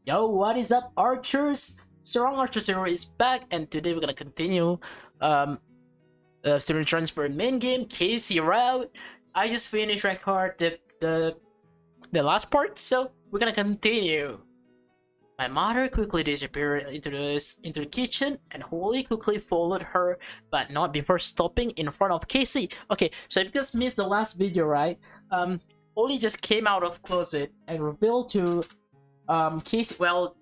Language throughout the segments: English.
Yo, what is up, archers? Strong Archer Zero is back, and today we're gonna continue um student transfer main game, Casey route. I just finished record the last part, so we're gonna continue. My mother quickly disappeared into the kitchen, and Holly quickly followed her, but not before stopping in front of Casey. Okay, so if you guys missed the last video, right? Holly just came out of closet and revealed to Casey. Well,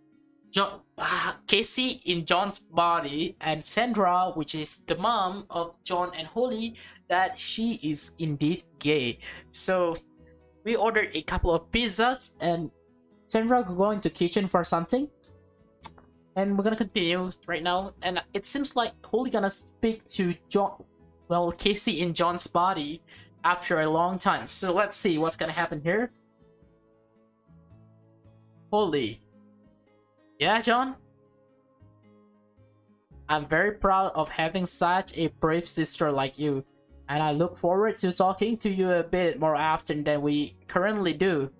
Casey in John's body, and Sandra, which is the mom of John and Holly, that she is indeed gay. So we ordered a couple of pizzas, and Sandra going to kitchen for something, and we're gonna continue right now. And it seems like Holly gonna speak to John, well, Casey in John's body after a long time. So let's see what's gonna happen here. Holly. Yeah, John? I'm very proud of having such a brave sister like you, and I look forward to talking to you a bit more often than we currently do.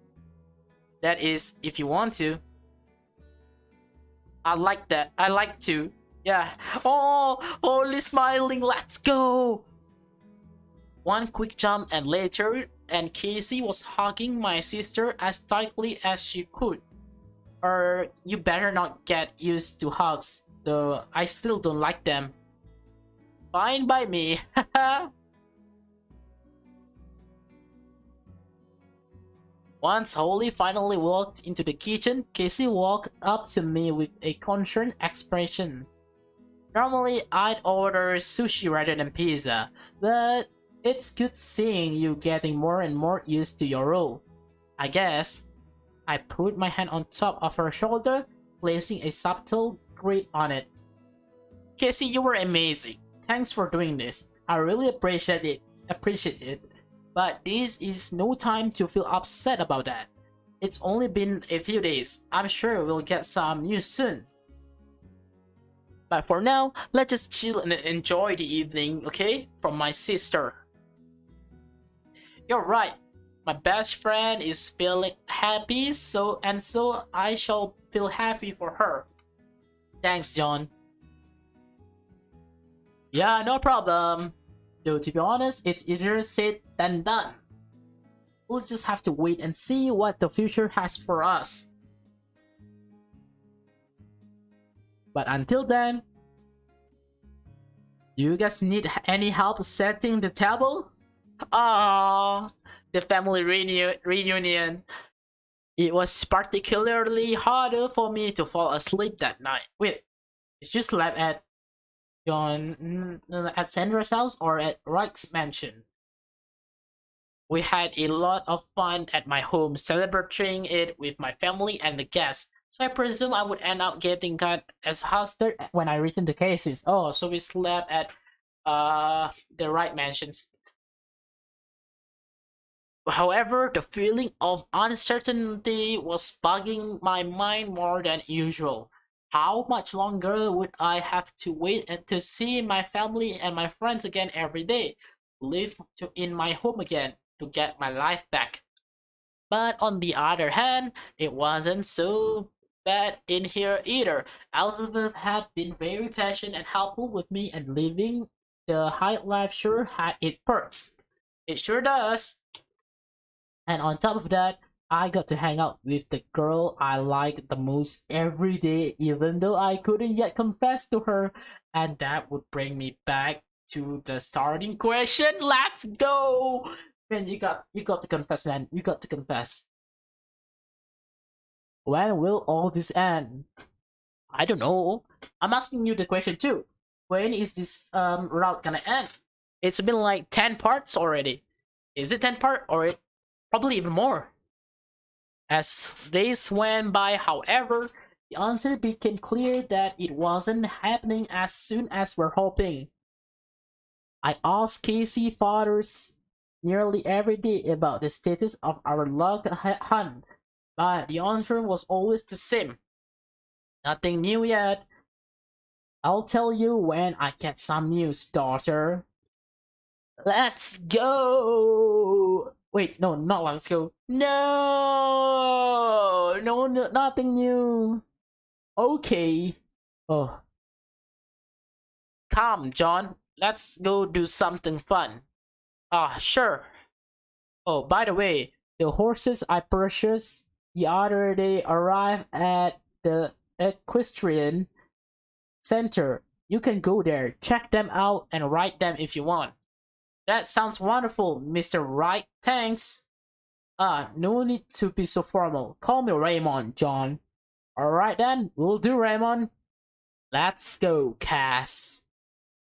That is, if you want to. I like that. I like to. Yeah. Oh, only smiling. Let's go. One quick jump and later, and Casey was hugging my sister as tightly as she could. Or you better not get used to hugs, though I still don't like them. Fine by me. Once Holly finally walked into the kitchen, Casey walked up to me with a concerned expression. Normally, I'd order sushi rather than pizza, but it's good seeing you getting more and more used to your role. I guess. I put my hand on top of her shoulder, placing a subtle grip on it. Casey, you were amazing. Thanks for doing this. I really appreciate it. But this is no time to feel upset about that. It's only been a few days. I'm sure we'll get some news soon. But for now, let's just chill and enjoy the evening, okay? From my sister. You're right. My best friend is feeling happy, so I shall feel happy for her. Thanks, John. Yeah, no problem. Though to be honest, it's easier said than done. We'll just have to wait and see what the future has for us. But until then, do you guys need any help setting the table? Ah, the family reunion. It was particularly harder for me to fall asleep that night. Wait, did you sleep at at Sandra's house or at Reich's mansion? We had a lot of fun at my home, celebrating it with my family and the guests. So I presume I would end up getting cut as hostage when I return to cases. Oh, so we slept at the right mansions. However, the feeling of uncertainty was bugging my mind more than usual. How much longer would I have to wait and to see my family and my friends again every day? Live in my home again to get my life back. But on the other hand, it wasn't so bad in here either. Elizabeth had been very patient and helpful with me, and living the high life sure had its perks. It sure does. And on top of that, I got to hang out with the girl I like the most every day, even though I couldn't yet confess to her. And that would bring me back to the starting question. Let's go! Man, you got to confess, man. You got to confess. When will all this end? I don't know. I'm asking you the question too. When is this route gonna end? It's been like 10 parts already. Is it 10 part or probably even more? As days went by, however, the answer became clear that it wasn't happening as soon as we're hoping. I asked Casey fathers nearly every day about the status of our log hunt, but the answer was always the same. Nothing new yet. I'll tell you when I get some news, daughter. Let's go! Wait, no, not let's go. No! no, no, nothing new. Okay. Oh, come, John. Let's go do something fun. Ah, sure. Oh, by the way, the horses I purchased the other day arrived at the equestrian center. You can go there, check them out, and ride them if you want. That sounds wonderful, Mr. Wright. Thanks. Ah, no need to be so formal. Call me Raymond, John. Alright then, we'll do, Raymond. Let's go, Cass.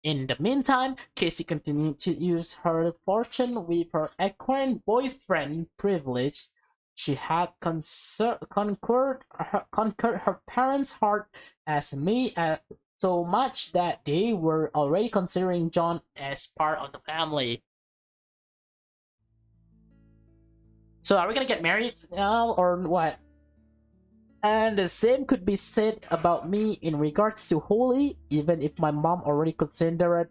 In the meantime, Casey continued to use her fortune with her equine boyfriend privilege. She had conquered her parents' heart as me so much that they were already considering John as part of the family. So are we gonna get married now or what? And the same could be said about me in regards to Holly, even if my mom already considered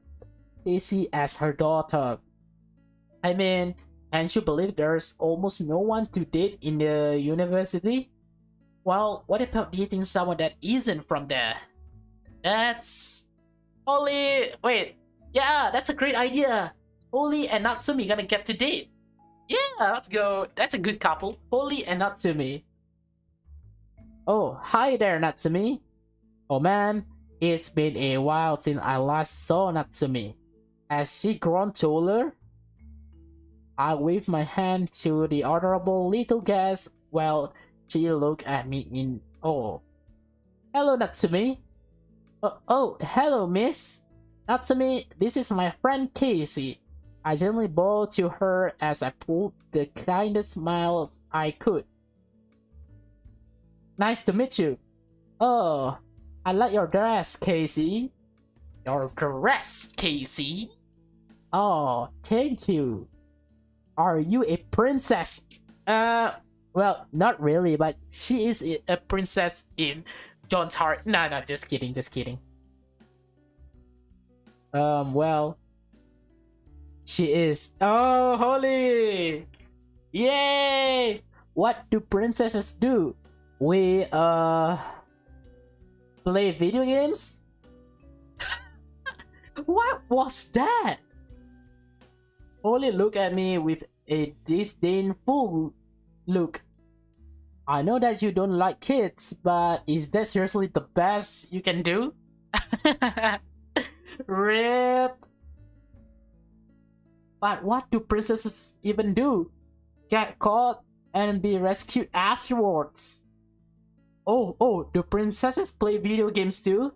Casey as her daughter. I mean, and you believe there's almost no one to date in the university? Well, what about dating someone that isn't from there? That's Holly. Wait, yeah, that's a great idea. Holly and Natsumi gonna get to date. Yeah, let's go. That's a good couple. Holly and Natsumi. Oh, hi there, Natsumi. Oh man, it's been a while since I last saw Natsumi. Has she grown taller? I waved my hand to the adorable little guest while she looked at me in awe. Hello, Natsumi. Hello, miss. Natsumi, this is my friend Casey. I gently bowed to her as I pulled the kindest smile I could. Nice to meet you. Oh, I like your dress, Casey. Your dress, Casey? Oh, thank you. Are you a princess? Well, not really, but she is a princess in John's heart. No, just kidding, just kidding. Well, she is. Oh, Holly! Yay! What do princesses do? We, play video games? What was that? Holly looked at me with a disdainful look. I know that you don't like kids, but is that seriously the best you can do? Rip. But what do princesses even do? Get caught and be rescued afterwards. Oh, do princesses play video games too?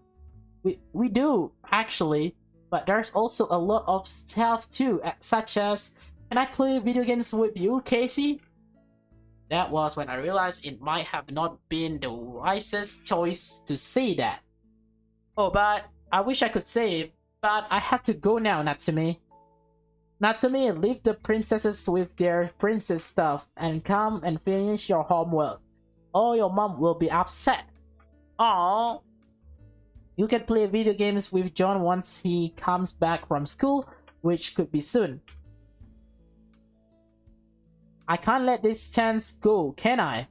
We do, actually. But there's also a lot of stuff too, such as, can I play video games with you, Casey? That was when I realized it might have not been the wisest choice to say that. Oh, but I wish I could say, but I have to go now, Natsumi. Natsumi, leave the princesses with their princess stuff and come and finish your homework. Or your mom will be upset. Aww. You can play video games with John once he comes back from school, which could be soon. I can't let this chance go, can I?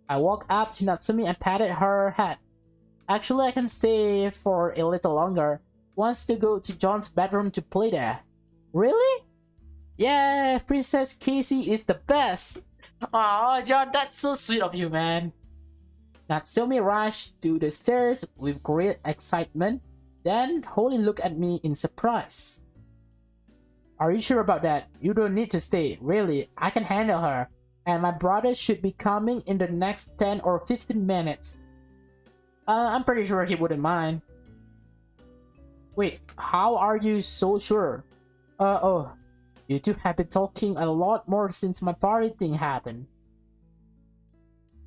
I walked up to Natsumi and patted her head. Actually, I can stay for a little longer. Wants to go to John's bedroom to play there. Really? Yeah, Princess Casey is the best. Aw, John, that's so sweet of you, man. Natsumi rushed to the stairs with great excitement. Then Holly looked at me in surprise. Are you sure about that? You don't need to stay. Really, I can handle her. And my brother should be coming in the next 10 or 15 minutes. I'm pretty sure he wouldn't mind. Wait, how are you so sure? Oh, you two have been talking a lot more since my party thing happened.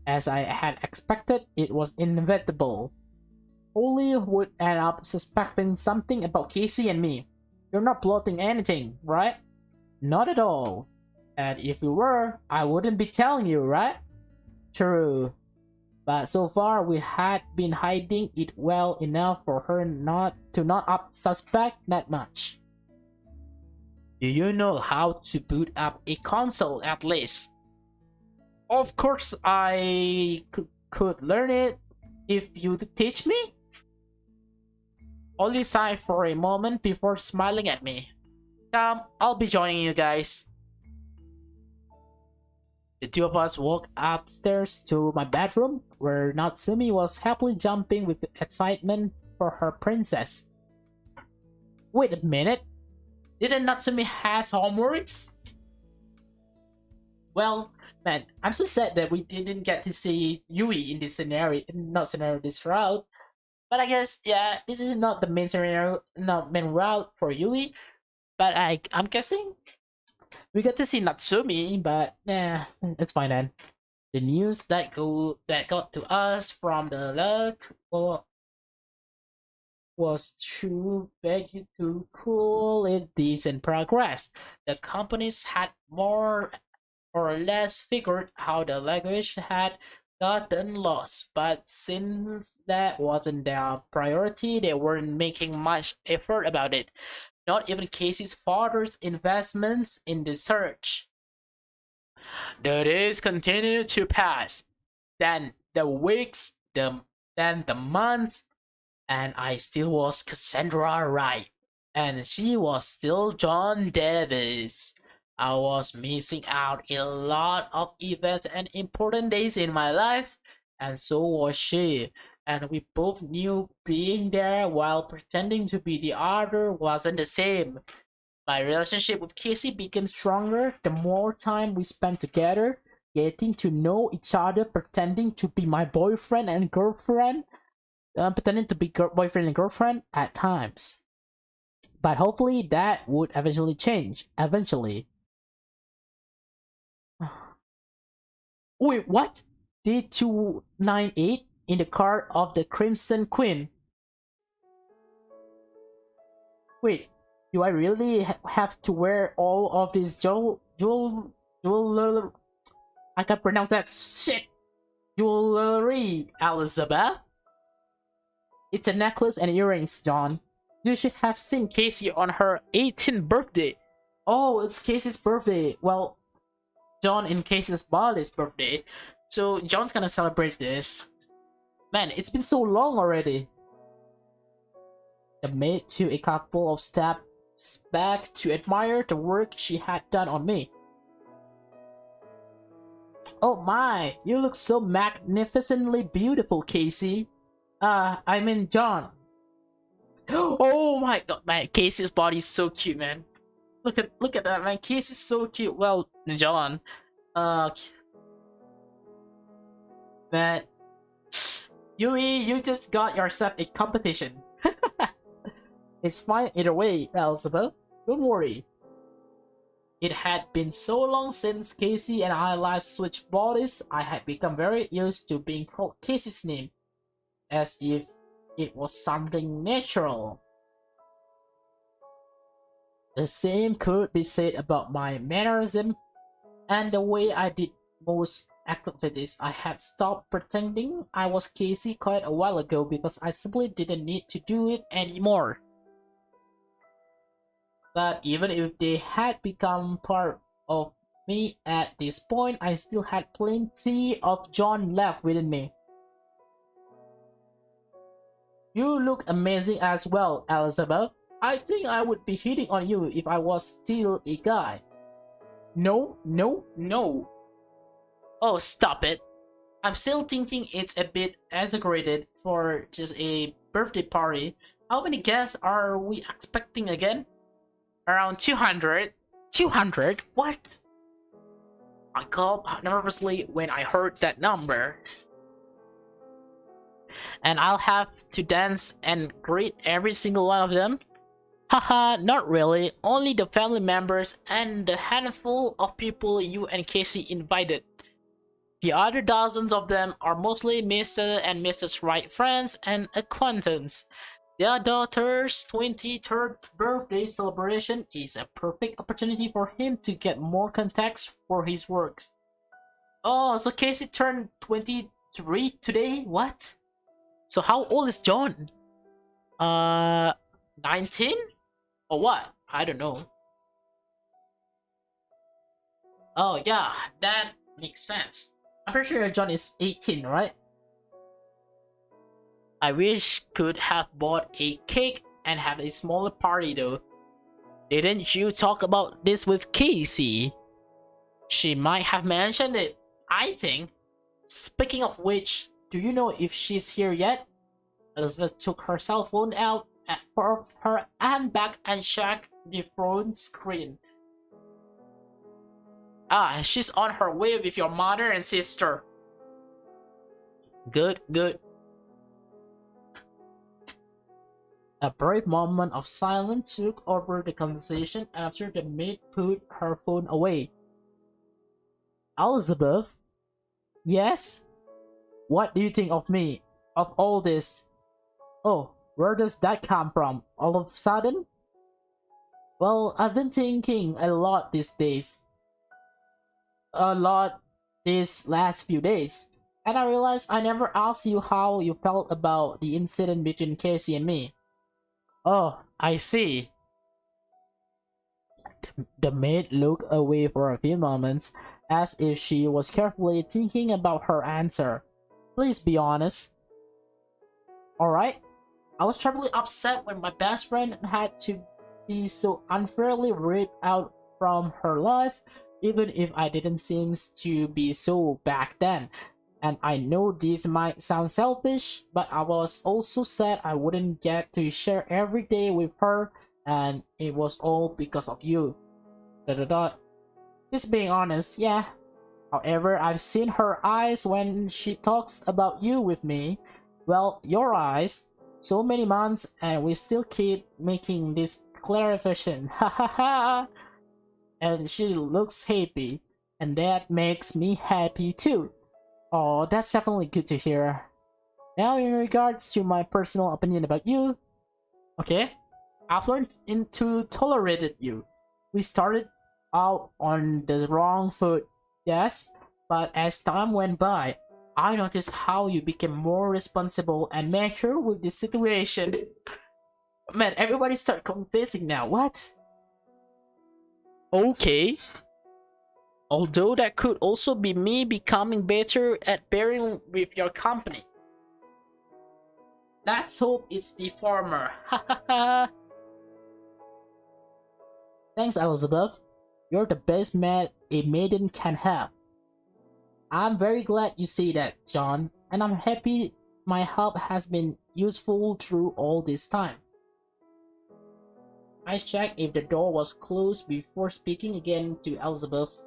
As I had expected, it was inevitable. Holly would end up suspecting something about Casey and me. You're not plotting anything, right? Not at all. And if you were, I wouldn't be telling you, right? True. But so far, we had been hiding it well enough for her not suspect that much. Do you know how to boot up a console at least? Of course, I could learn it if you teach me. Only sighed for a moment before smiling at me. Come, I'll be joining you guys. The two of us walked upstairs to my bedroom, where Natsumi was happily jumping with excitement for her princess. Wait a minute, didn't Natsumi has homeworks? Well, man, I'm so sad that we didn't get to see Yui in this scenario, not scenario, this route. But I guess, yeah, this is not the main scenario, not main route for Yui. But I'm guessing we got to see Natsumi, but yeah, it's fine then. The news that got to us from the alert was to beg you to cool it decent progress. The companies had more or less figured how the language had gotten lost, but since that wasn't their priority, they weren't making much effort about it. Not even Casey's father's investments in the search. The days continued to pass, then the weeks, then the months, and I still was Cassandra Wright, and she was still John Davis. I was missing out a lot of events and important days in my life, and so was she. And we both knew being there while pretending to be the other wasn't the same. My relationship with Casey became stronger the more time we spent together, getting to know each other, pretending to be my boyfriend and girlfriend, pretending to be boyfriend and girlfriend at times. But hopefully that would eventually change. Eventually. Wait, what? D298 in the car of the Crimson Queen. Wait, do I really have to wear all of this jewel, I can't pronounce that shit. Jewelry, Elizabeth? It's a necklace and earrings, John. You should have seen Casey on her 18th birthday. Oh, it's Casey's birthday. Well, John in Casey's Molly's birthday. So John's gonna celebrate this. Man, it's been so long already. The maid took a couple of steps back to admire the work she had done on me. Oh my, you look so magnificently beautiful, Casey. I mean John. Oh my god, man, Casey's body is so cute, man. Look at that, man. Casey's so cute. Well, John. Uh man. Yui, you just got yourself a competition. It's fine either way, Elizabeth. Don't worry. It had been so long since Casey and I last switched bodies, I had become very used to being called Casey's name, as if it was something natural. The same could be said about my mannerism and the way I did most activities. I had stopped pretending I was Casey quite a while ago because I simply didn't need to do it anymore. But even if they had become part of me at this point, I still had plenty of John left within me. You look amazing as well, Elizabeth. I think I would be hitting on you if I was still a guy. No, no, no. Oh, stop it. I'm still thinking it's a bit exaggerated for just a birthday party. How many guests are we expecting again? Around 200. 200? What? I gulped nervously when I heard that number. And I'll have to dance and greet every single one of them? Haha, not really. Only the family members and the handful of people you and Casey invited. The other dozens of them are mostly Mr. and Mrs. Wright friends and acquaintances. Their daughter's 23rd birthday celebration is a perfect opportunity for him to get more context for his works. Oh, so Casey turned 23 today? What? So how old is John? 19? Or what? I don't know. Oh yeah, that makes sense. I'm pretty sure John is 18, right? I wish could have bought a cake and have a smaller party though. Didn't you talk about this with Casey? She might have mentioned it, I think. Speaking of which, do you know if she's here yet? Elizabeth took her cell phone out of her handbag and checked the phone screen. Ah, she's on her way with your mother and sister. Good, good. A brief moment of silence took over the conversation after the maid put her phone away. Elizabeth? Yes? What do you think of me? Of all this? Oh, where does that come from? All of a sudden? Well, I've been thinking a lot these days. A lot these last few days. And I realized I never asked you how you felt about the incident between Casey and me. Oh, I see. The maid looked away for a few moments, as if she was carefully thinking about her answer. Please be honest. Alright? I was terribly upset when my best friend had to be so unfairly ripped out from her life, even if I didn't seem to be so back then. And I know this might sound selfish, but I was also sad I wouldn't get to share every day with her, and it was all because of you. Just being honest, yeah. However, I've seen her eyes when she talks about you with me. Well, your eyes. So many months, and we still keep making this clarification. Ha ha ha! And she looks happy, and that makes me happy too. Oh, that's definitely good to hear. Now, in regards to my personal opinion about you, okay, I've learned to tolerate you. We started out on the wrong foot, yes, but as time went by, I noticed how you became more responsible and mature with the situation. Man, everybody start confessing now. What? Okay. Although that could also be me becoming better at bearing with your company. Let's hope it's the former. Ha ha ha. Thanks, Elizabeth. You're the best man a maiden can have. I'm very glad you see that, John, and I'm happy my help has been useful through all this time. I checked if the door was closed before speaking again to Elizabeth.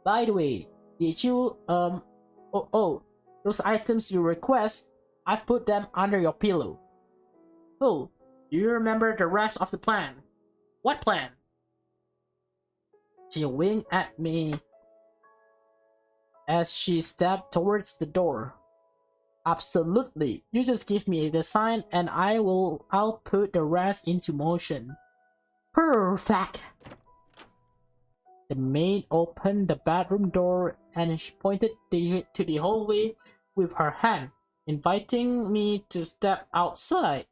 By the way, did you, those items you request, I've put them under your pillow. Oh, do you remember the rest of the plan? What plan? She winked at me as she stepped towards the door. Absolutely. You just give me the sign and I'll put the rest into motion. Perfect. The maid opened the bedroom door and she pointed to the hallway with her hand, inviting me to step outside.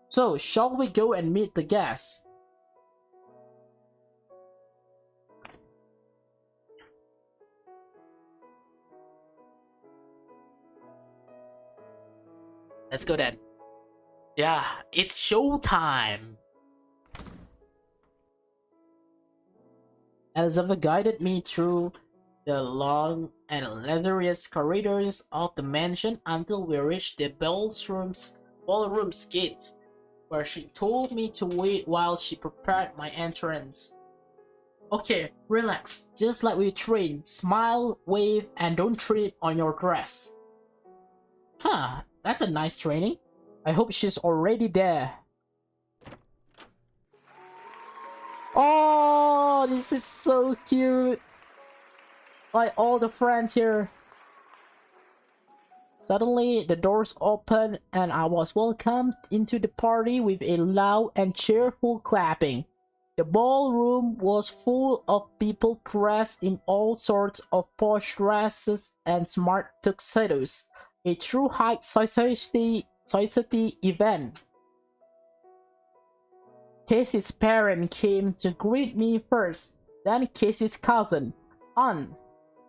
So, shall we go and meet the guests? Let's go then. Yeah, it's showtime! Elizabeth guided me through the long and lazarous corridors of the mansion until we reached the ballroom's gate, where she told me to wait while she prepared my entrance. Okay, relax, just like we trained. Smile, wave, and don't trip on your dress. Huh, that's a nice training. I hope she's already there. Oh, this is so cute. Like all the friends here. Suddenly, the doors opened and I was welcomed into the party with a loud and cheerful clapping. The ballroom was full of people dressed in all sorts of posh dresses and smart tuxedos. A true high society event. Casey's parents came to greet me first, then Casey's cousin, aunt,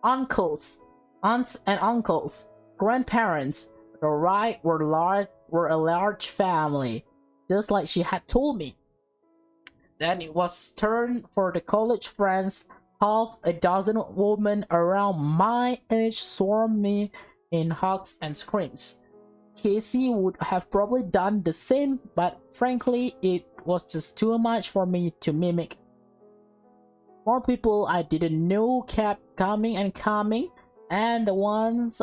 uncles, aunts and uncles, grandparents. The right were a large family, just like she had told me. Then it was turn for the college friends. Half a dozen women around my age swarmed me in hugs and screams. Casey would have probably done the same, but frankly, it was just too much for me to mimic. More people I didn't know kept coming and coming, and the ones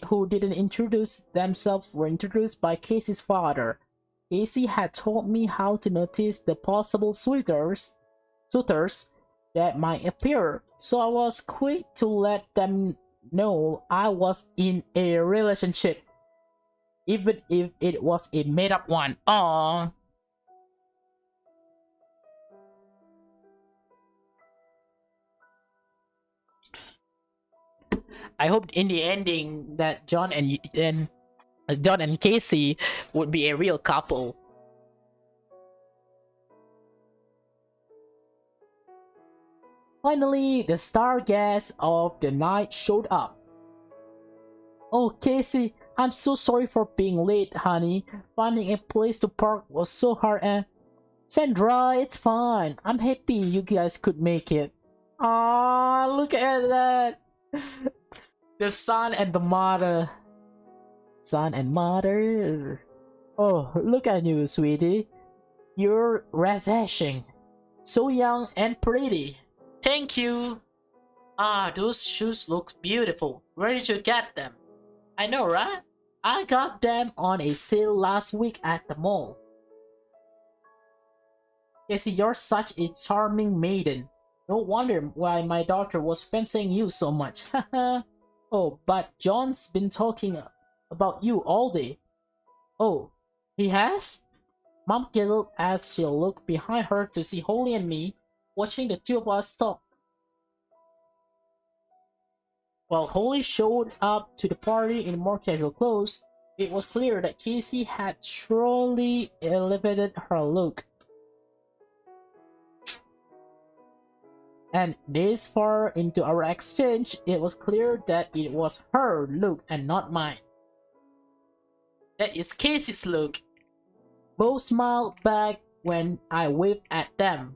who didn't introduce themselves were introduced by Casey's father. Casey had taught me how to notice the possible suitors that might appear, so I was quick to let them know I was in a relationship, even if it was a made-up one. Aww. I hope in the ending that John and Casey would be a real couple. Finally, the star guest of the night showed up. Oh, Casey, I'm so sorry for being late, honey. Finding a place to park was so hard and... Sandra, it's fine. I'm happy you guys could make it. Ah, look at that. The son and the mother. Son and mother. Oh, look at you, sweetie. You're ravishing. So young and pretty. Thank you. Ah, those shoes look beautiful. Where did you get them? I know, right? I got them on a sale last week at the mall. Casey, you're such a charming maiden. No wonder why my daughter was fancying you so much. Oh, but John's been talking about you all day. Oh, he has? Mom giggled as she looked behind her to see Holly and me watching the two of us talk. While Holly showed up to the party in more casual clothes, it was clear that Casey had truly elevated her look. And this far into our exchange, it was clear that it was her look and not mine. That is Casey's look. Both smiled back when I waved at them.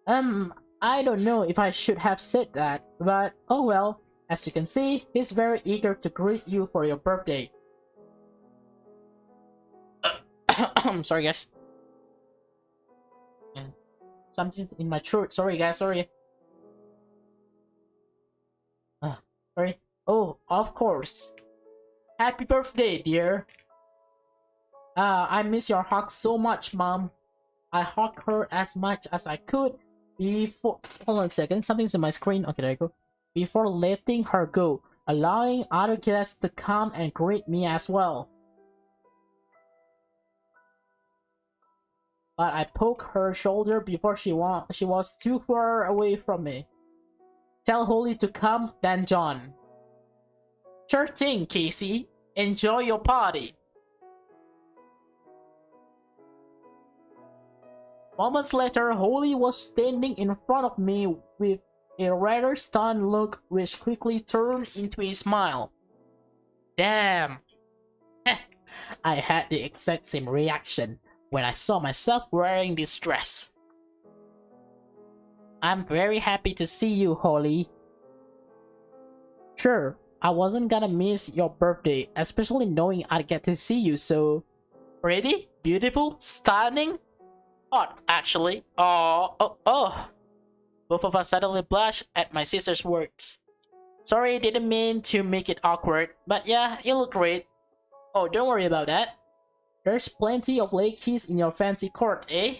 I don't know if I should have said that, but oh well. As you can see, he's very eager to greet you for your birthday. I'm sorry, guys. Something's in my throat. Sorry, guys. Sorry. Sorry. Oh, of course. Happy birthday, dear. I miss your hug so much, Mom. I hugged her as much as I could before... Hold on a second. Something's in my screen. Okay, there you go. Before letting her go, allowing other guests to come and greet me as well. But I poked her shoulder before she was too far away from me. Tell Holly to come, then John. Sure thing, Casey. Enjoy your party. Moments later, Holly was standing in front of me with a rather stunned look which quickly turned into a smile. Damn! I had the exact same reaction when I saw myself wearing this dress. I'm very happy to see you, Holly. Sure, I wasn't gonna miss your birthday, especially knowing I'd get to see you so... Pretty? Beautiful? Stunning? Hot, actually. Oh. Both of us suddenly blushed at my sister's words. Sorry, didn't mean to make it awkward, but yeah, you look great. Oh, don't worry about that. There's plenty of ladies in your fancy court, eh?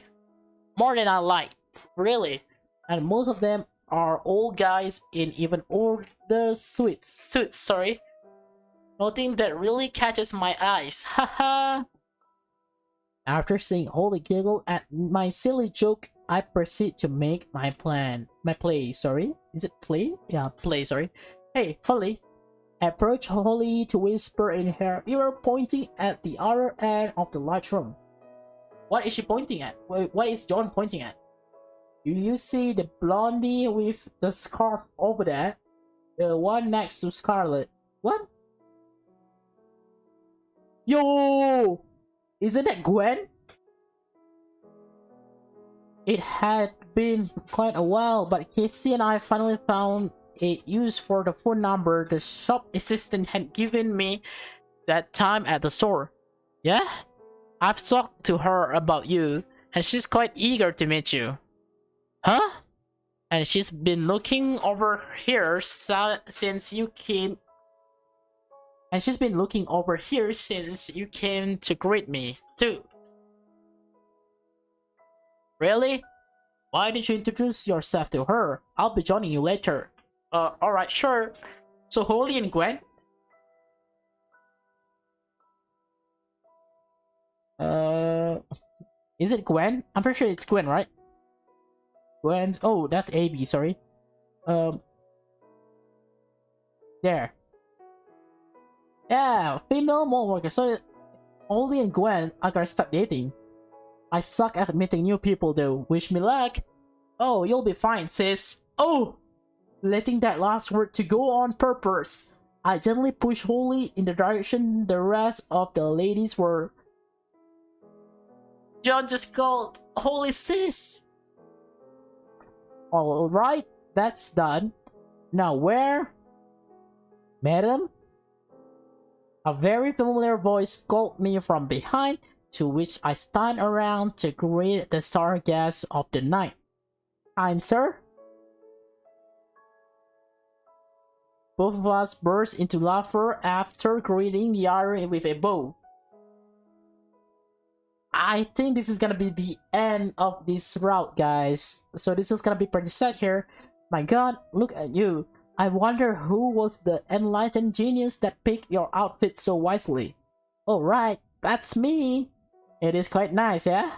More than I like, really. And most of them are old guys in even older suits, sorry. Nothing that really catches my eyes, haha. After seeing Holly giggle at my silly joke, I proceed to make my play, sorry. Is it play? Yeah, play, sorry. Hey, Holly. I approach Holly to whisper in her ear, pointing at the other end of the large room. What is she pointing at? Wait, what is John pointing at? Do you see the blondie with the scarf over there? The one next to Scarlet. What? Yo! Isn't that Gwen? It had been quite a while, but Casey and I finally found a use for the phone number the shop assistant had given me that time at the store. Yeah? I've talked to her about you, and she's quite eager to meet you. Huh? And she's been looking over here since you came. And she's been looking over here since you came to greet me, too. Really? Why didn't you introduce yourself to her? I'll be joining you later. Alright, sure. So Holly and Gwen? Is it Gwen? I'm pretty sure it's Gwen, right? Gwen. Oh, that's AB, sorry. There. Yeah, female mall worker. So Holly and Gwen are gonna start dating. I suck at meeting new people though. Wish me luck. Oh, you'll be fine, sis. Oh! Letting that last word to go on purpose. I gently pushed Holly in the direction the rest of the ladies were. John just called Holy sis. Alright, that's done. Now where? Madam? A very familiar voice called me from behind, to which I stand around to greet the star guest of the night. Kind sir? Both of us burst into laughter after greeting Yari with a bow. I think this is gonna be the end of this route, guys. So this is gonna be pretty sad here. My god, look at you. I wonder who was the enlightened genius that picked your outfit so wisely. Alright, that's me. It is quite nice, yeah?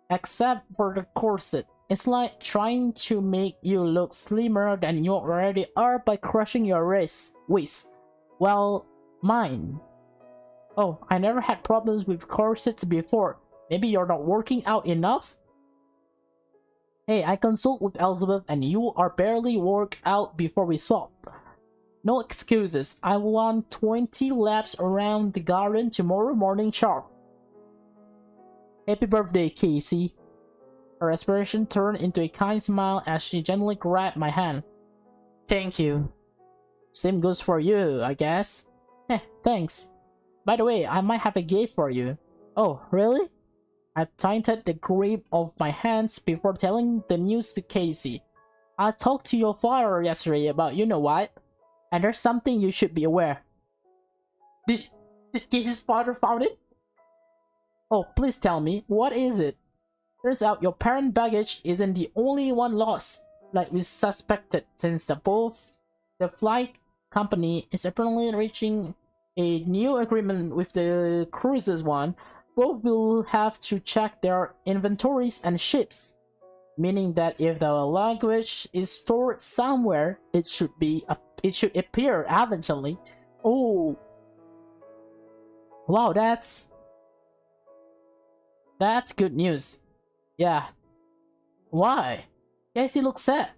Except for the corset. It's like trying to make you look slimmer than you already are by crushing your waist. Well, mine. Oh, I never had problems with corsets before. Maybe you're not working out enough? Hey, I consult with Elizabeth and you are barely worked out before we swap. No excuses. I want 20 laps around the garden tomorrow morning sharp. Happy birthday, Casey. Her expression turned into a kind smile as she gently grabbed my hand. Thank you. Same goes for you, I guess. Thanks. By the way, I might have a gift for you. Oh, really? I tightened the grip of my hands before telling the news to Casey. I talked to your father yesterday about you know what, and there's something you should be aware. Did Casey's father found it? Oh, please tell me, what is it? Turns out your parent baggage isn't the only one lost, like we suspected, since the flight company is apparently reaching a new agreement with the cruises one. Both will have to check their inventories and ships, meaning that if the luggage is stored somewhere, it should appear eventually. Oh, wow, that's good news. Yeah. Why? Casey looked sad.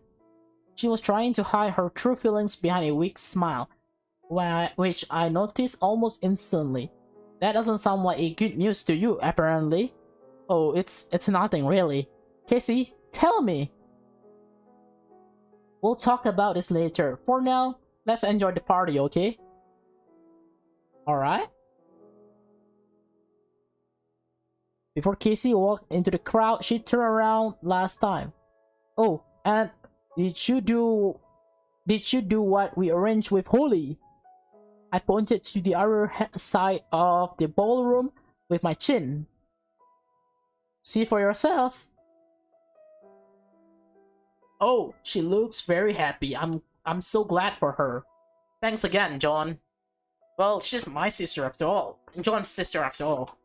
She was trying to hide her true feelings behind a weak smile, which I noticed almost instantly. That doesn't sound like a good news to you, apparently. Oh, it's nothing really. Casey, tell me. We'll talk about this later. For now, let's enjoy the party, okay? Alright? Before Casey walked into the crowd, she turned around last time. Oh, and did you do what we arranged with Holly? I pointed to the other side of the ballroom with my chin. See for yourself. Oh, she looks very happy. I'm so glad for her. Thanks again, John. Well, she's my sister after all. John's sister after all.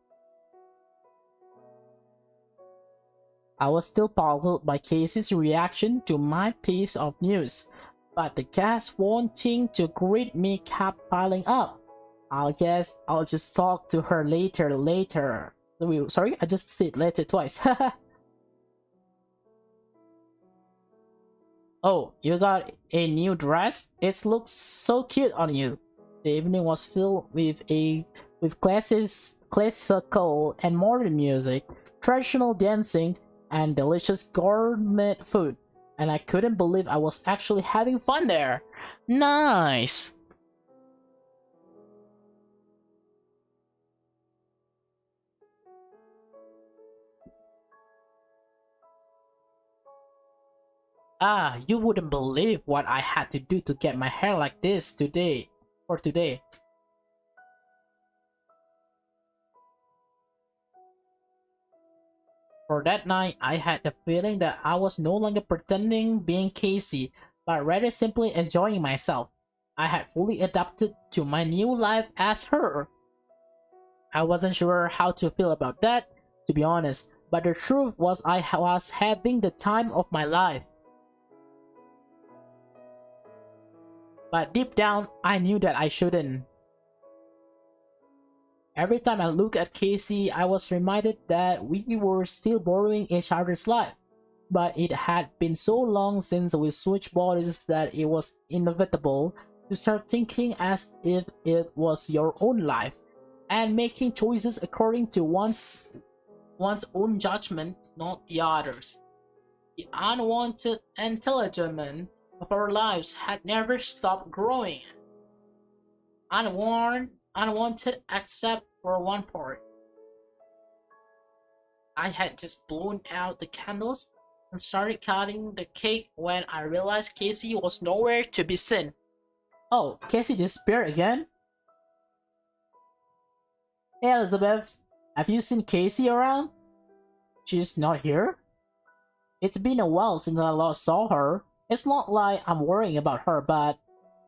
I was still puzzled by Casey's reaction to my piece of news, but the guests wanting to greet me kept piling up. I guess I'll just talk to her later. Sorry, I just said later twice. Oh, you got a new dress? It looks so cute on you. The evening was filled with classical and modern music, traditional dancing, and delicious gourmet food. And I couldn't believe I was actually having fun there. Nice. Ah, you wouldn't believe what I had to do to get my hair like this today. For today. For that night, I had the feeling that I was no longer pretending being Casey, but rather simply enjoying myself. I had fully adapted to my new life as her. I wasn't sure how to feel about that, to be honest, but the truth was was having the time of my life. But deep down, I knew that I shouldn't. Every time I looked at Casey, I was reminded that we were still borrowing each other's life. But it had been so long since we switched bodies that it was inevitable to start thinking as if it was your own life and making choices according to one's own judgment, not the others. The unwanted entanglement of our lives had never stopped growing, unwanted except for one part. I had just blown out the candles and started cutting the cake when I realized Casey was nowhere to be seen. Oh, Casey disappeared again? Hey Elizabeth, have you seen Casey around? She's not here? It's been a while since I last saw her. It's not like I'm worrying about her, but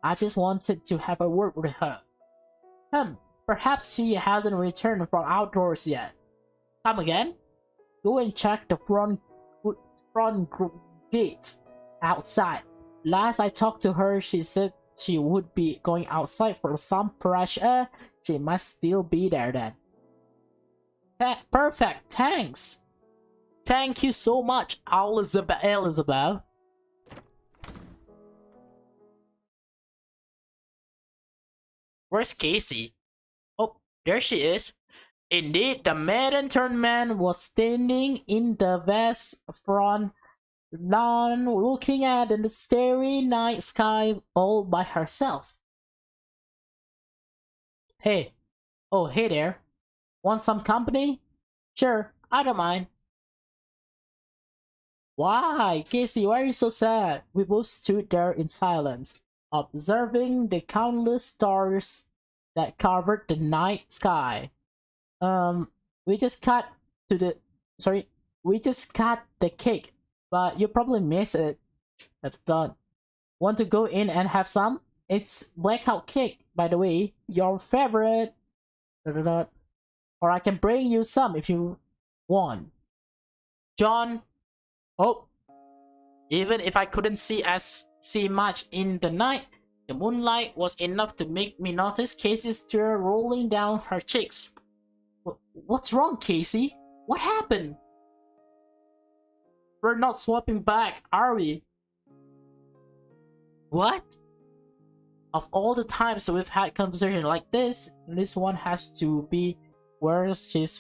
I just wanted to have a word with her. Perhaps she hasn't returned from outdoors yet. Come again? Go and check the front gates outside. Last I talked to her, she said she would be going outside for some fresh air. She must still be there then. Perfect, thanks. Thank you so much, Elizabeth. Where's Casey? Oh, there she is. Indeed, the maiden turned man was standing in the vast front lawn looking at the starry night sky all by herself. Hey, oh hey there. Want some company? Sure, I don't mind. Why, Casey, why are you so sad? We both stood there in silence, observing the countless stars that covered the night sky. Um, we just cut to the sorry, we just cut the cake, but you probably miss it. That's done. Want to go in and have some? It's blackout cake, by the way, your favorite. Or I can bring you some if you want. John. Oh, even if I couldn't see much in the night, the moonlight was enough to make me notice Casey's tear rolling down her cheeks. What's wrong, Casey? What happened? We're not swapping back, are we? What? Of all the times we've had conversation like this one has to be where she's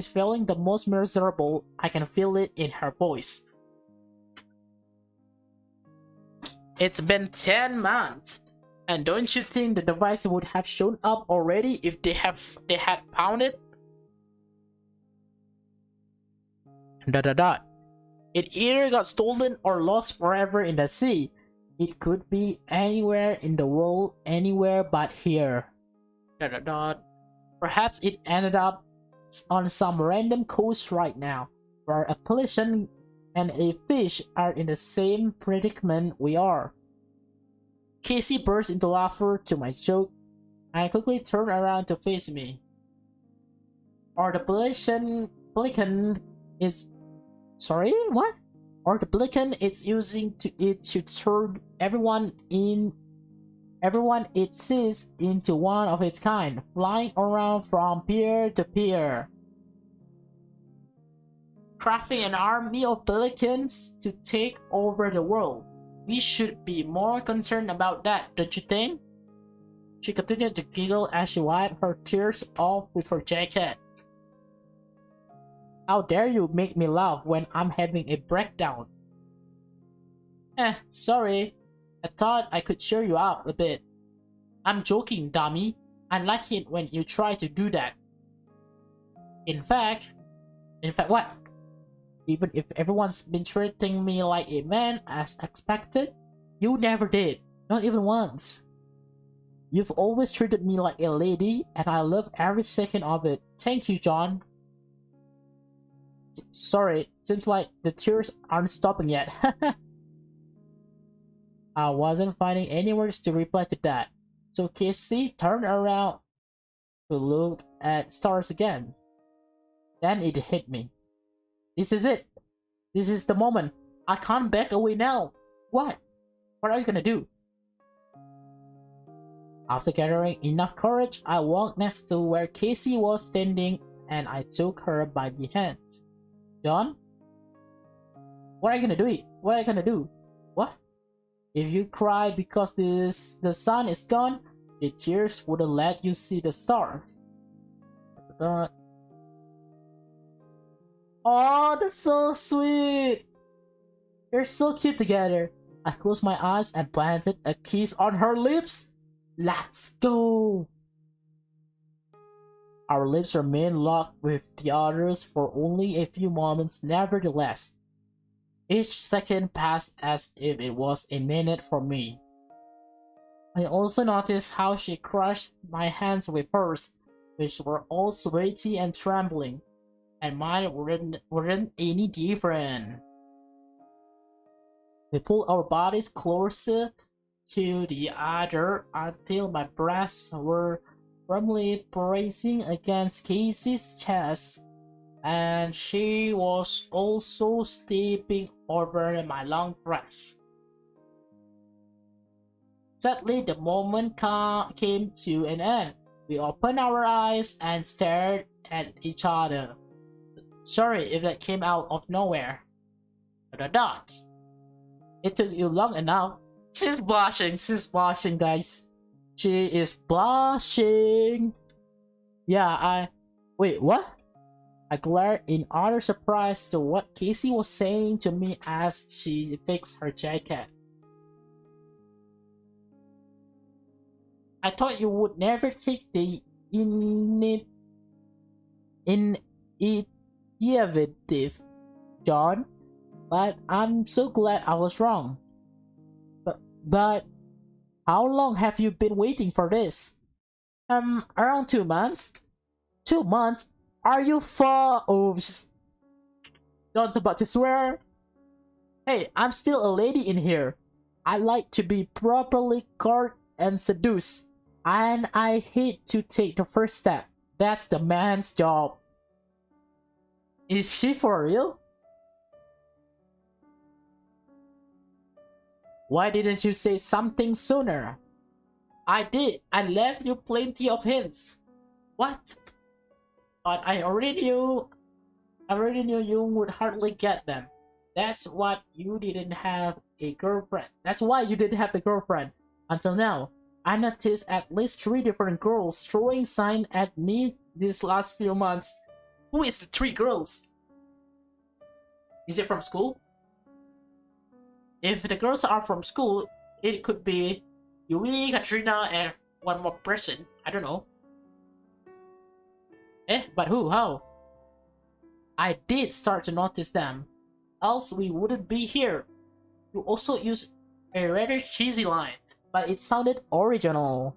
feeling the most miserable. I can feel it in her voice. It's been 10 months. And don't you think the device would have shown up already if they had found it? It either got stolen or lost forever in the sea. It could be anywhere in the world, anywhere but here. Perhaps it ended up on some random coast right now, where a pollution and a fish are in the same predicament we are. Casey burst into laughter to my joke and quickly turned around to face me. Or the pelican is... Sorry, what? Or the pelican is using it to turn everyone it sees into one of its kind, flying around from pier to pier, crafting an army of pelicans to take over the world. We should be more concerned about that, don't you think? She continued to giggle as she wiped her tears off with her jacket. How dare you make me laugh when I'm having a breakdown? Sorry. I thought I could cheer you up a bit. I'm joking, dummy. I like it when you try to do that. In fact, what? Even if everyone's been treating me like a man as expected, you never did. Not even once. You've always treated me like a lady, and I love every second of it. Thank you, John. Sorry, seems like the tears aren't stopping yet. I wasn't finding any words to reply to that. So Casey turned around to look at stars again. Then it hit me. This is it. This is the moment. I can't back away now. What? What are you gonna do? After gathering enough courage, I walked next to where Casey was standing and I took her by the hand. John? What are you gonna do? What are you gonna do? What? If you cry because the sun is gone, the tears wouldn't let you see the stars. Oh, that's so sweet! You're so cute together. I closed my eyes and planted a kiss on her lips. Let's go! Our lips remained locked with the others for only a few moments, nevertheless. Each second passed as if it was a minute for me. I also noticed how she crushed my hands with hers, which were all sweaty and trembling, and mine weren't any different. We pulled our bodies closer to the other until my breasts were firmly bracing against Casey's chest, and she was also stepping over my long breasts. Sadly, the moment came to an end. We opened our eyes and stared at each other. Sorry if that came out of nowhere. Dot. It took you long enough. She's blushing, guys. She is blushing. Yeah, Wait, what? I glared in utter surprise to what Casey was saying to me as she fixed her jacket. I thought you would never take the initiative, John, but I'm so glad I was wrong. But how long have you been waiting for this? Around 2 months. 2 months? Are you John's about to swear. Hey, I'm still a lady in here. I like to be properly courted and seduced, and I hate to take the first step. That's the man's job. Is she for real? Why didn't you say something sooner? I did. I left you plenty of hints. What? But I already knew you would hardly get them. That's why you didn't have a girlfriend. That's why you didn't have a girlfriend until now. I noticed at least 3 different girls throwing signs at me these last few months. Who is the 3 girls? Is it from school? If the girls are from school, it could be Yui, Katrina, and one more person. I don't know. But who? How? I did start to notice them. Else we wouldn't be here. You also used a rather cheesy line, but it sounded original.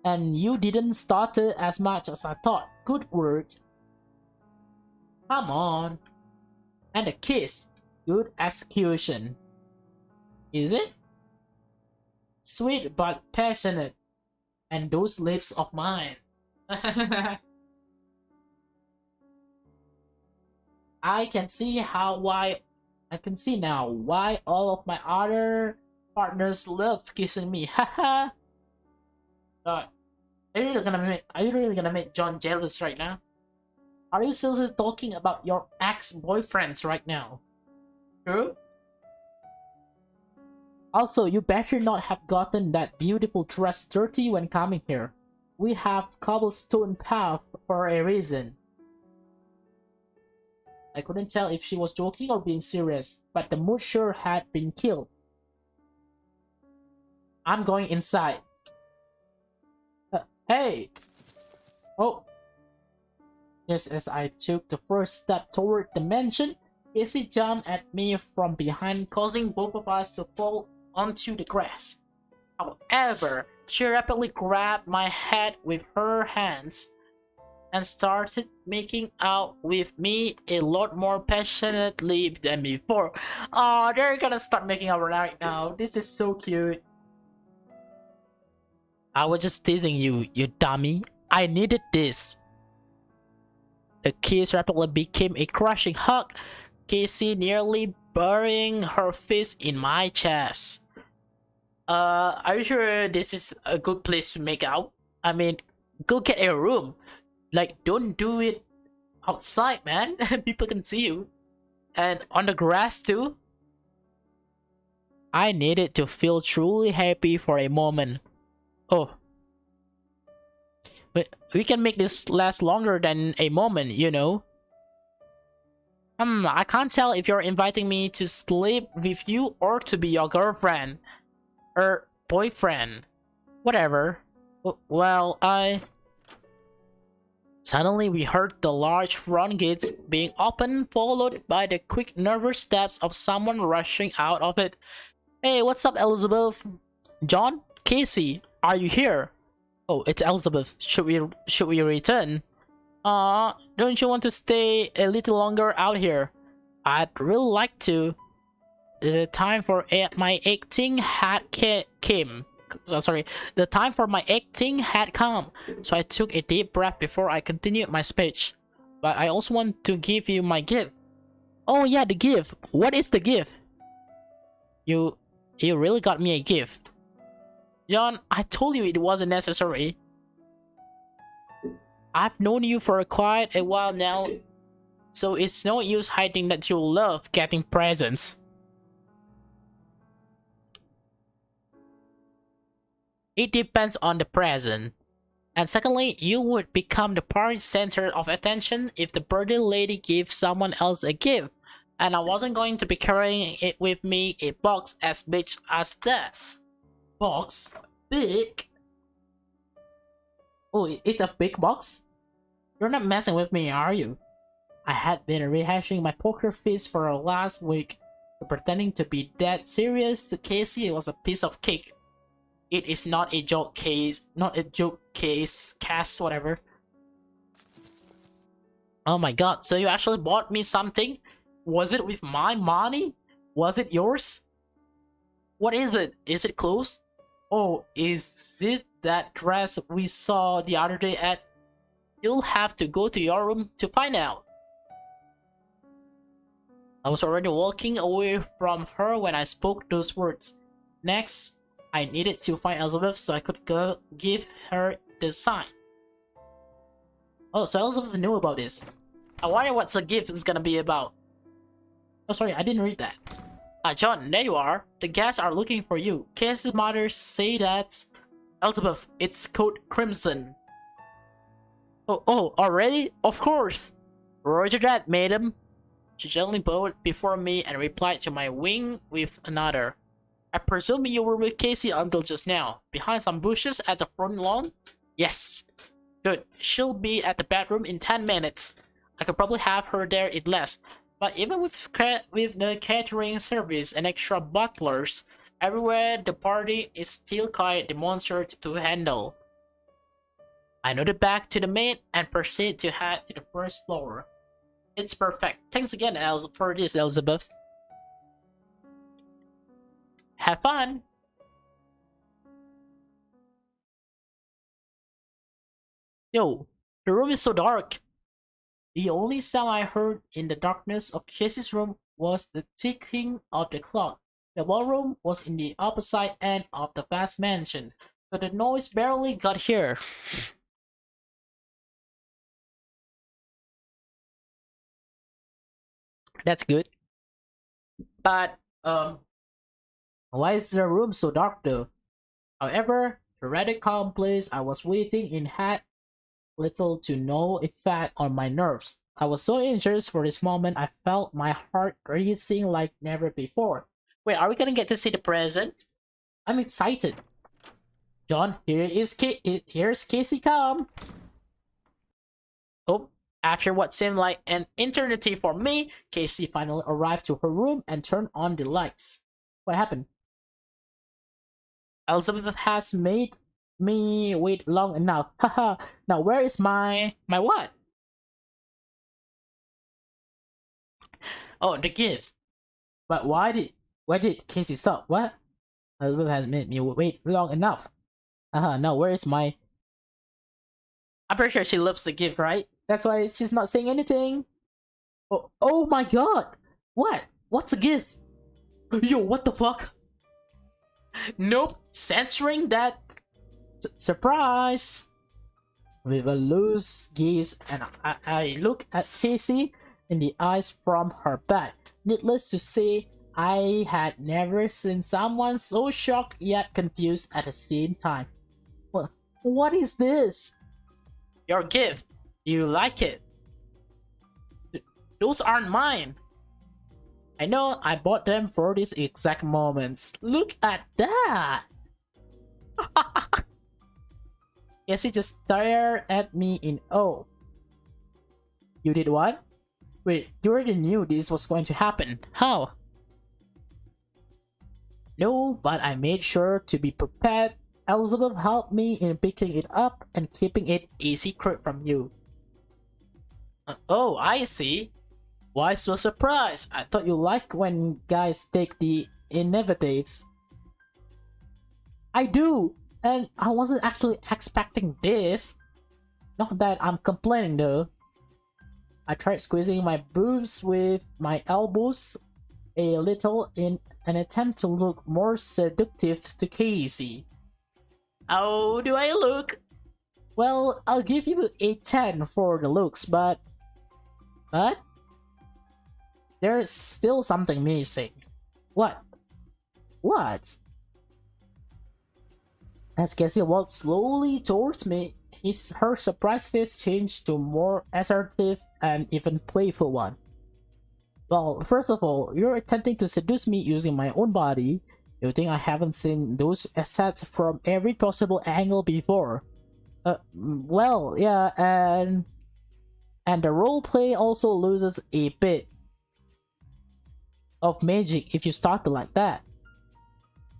And you didn't stutter as much as I thought. Good work. Come on. And a kiss. Good execution. Is it? Sweet but passionate. And those lips of mine. I can see now why all of my other partners love kissing me. Haha. God. Are you really gonna make John jealous right now? Are you seriously talking about your ex-boyfriends right now? True? Also, you better not have gotten that beautiful dress dirty when coming here. We have cobblestone path for a reason. I couldn't tell if she was joking or being serious, but the mood sure had been killed. I'm going inside. Hey! Oh! Just as I took the first step toward the mansion, Casey jumped at me from behind, causing both of us to fall onto the grass. However, she rapidly grabbed my head with her hands and started making out with me a lot more passionately than before. Oh, they're gonna start making out right now. This is so cute. I was just teasing you, you dummy. I needed this. The kiss rapidly became a crushing hug, Casey nearly burying her face in my chest. Are you sure this is a good place to make out? I mean, go get a room. Like, don't do it outside, man. People can see you. And on the grass, too. I needed to feel truly happy for a moment. Oh. But we can make this last longer than a moment, you know? I can't tell if you're inviting me to sleep with you or to be your girlfriend. Or boyfriend. Whatever. Well, Suddenly we heard the large front gates being opened, followed by the quick nervous steps of someone rushing out of it. Hey, what's up, Elizabeth? John? Casey, are you here? Oh, it's Elizabeth. Should we return? Don't you want to stay a little longer out here? I'd really like to. The time for my acting had came. Sorry, the time for my acting had come, so I took a deep breath before I continued my speech. But I also want to give you my gift. Oh yeah, the gift. What is the gift? You really got me a gift. John, I told you it wasn't necessary. I've known you for quite a while now, so it's no use hiding that you love getting presents. It depends on the present. And secondly, you would become the party center of attention if the birthday lady gave someone else a gift. And I wasn't going to be carrying it with me, a box as big as that. Box? Big? Oh, it's a big box? You're not messing with me, are you? I had been rehashing my poker face for the last week. Pretending to be dead serious to Casey was a piece of cake. It is not a joke case, cast, whatever. Oh my god, so you actually bought me something? Was it with my money? Was it yours? What is it? Is it clothes? Oh, is it that dress we saw the other day at? You'll have to go to your room to find out. I was already walking away from her when I spoke those words. Next, I needed to find Elizabeth so I could go give her the sign. Oh, so Elizabeth knew about this. I wonder what the gift is gonna be about. Oh, sorry, I didn't read that. John, there you are. The guests are looking for you. Casey's mother say that. Elizabeth, it's Code Crimson. Oh, already? Of course. Roger that, madam. She gently bowed before me and replied to my wink with another. I presume you were with Casey until just now. Behind some bushes at the front lawn? Yes. Good. She'll be at the bedroom in 10 minutes. I could probably have her there in less. But even with the catering service and extra butlers everywhere, the party is still quite the monster to handle. I nodded back to the maid and proceeded to head to the first floor. It's perfect. Thanks again, for this, Elizabeth. Have fun! Yo, the room is so dark. The only sound I heard in the darkness of Casey's room was the ticking of the clock. The ballroom was in the opposite end of the vast mansion, so the noise barely got here. That's good. But, Why is the room so dark though? However, the rather calm place I was waiting in had little to no effect on my nerves. I was so anxious for this moment I felt my heart racing like never before. Wait, are we gonna get to see the present? I'm excited. John, here's Casey come. Oh, after what seemed like an eternity for me, Casey finally arrived to her room and turned on the lights. What happened? Elizabeth has made me wait long enough. Haha. Now where is my what? Oh, the gifts. But why did Casey stop? What? Elizabeth has made me wait long enough. Now where is my? I'm pretty sure she loves the gift, right? That's why she's not saying anything. Oh my god! What? What's a gift? Yo, what the fuck? Nope, censoring that. Surprise! With a loose gaze, and I look at Casey in the eyes from her back. Needless to say, I had never seen someone so shocked yet confused at the same time. What is this? Your gift. You like it? Those aren't mine. I know, I bought them for these exact moments. Look at that! Cassie just stared at me in awe. You did what? Wait, you already knew this was going to happen. How? No, but I made sure to be prepared. Elizabeth helped me in picking it up and keeping it a secret from you. Oh, I see. Why so surprised? I thought you like when guys take the innovatives. I do, and I wasn't actually expecting this. Not that I'm complaining though. I tried squeezing my boobs with my elbows a little in an attempt to look more seductive to Casey. How do I look? Well, I'll give you a 10 for the looks, but there's still something missing. What? What? As Cassie walked slowly towards me, her surprised face changed to more assertive and even playful one. Well, first of all, you're attempting to seduce me using my own body. You think I haven't seen those assets from every possible angle before? Well, yeah, and the roleplay also loses a bit of magic if you start it like that.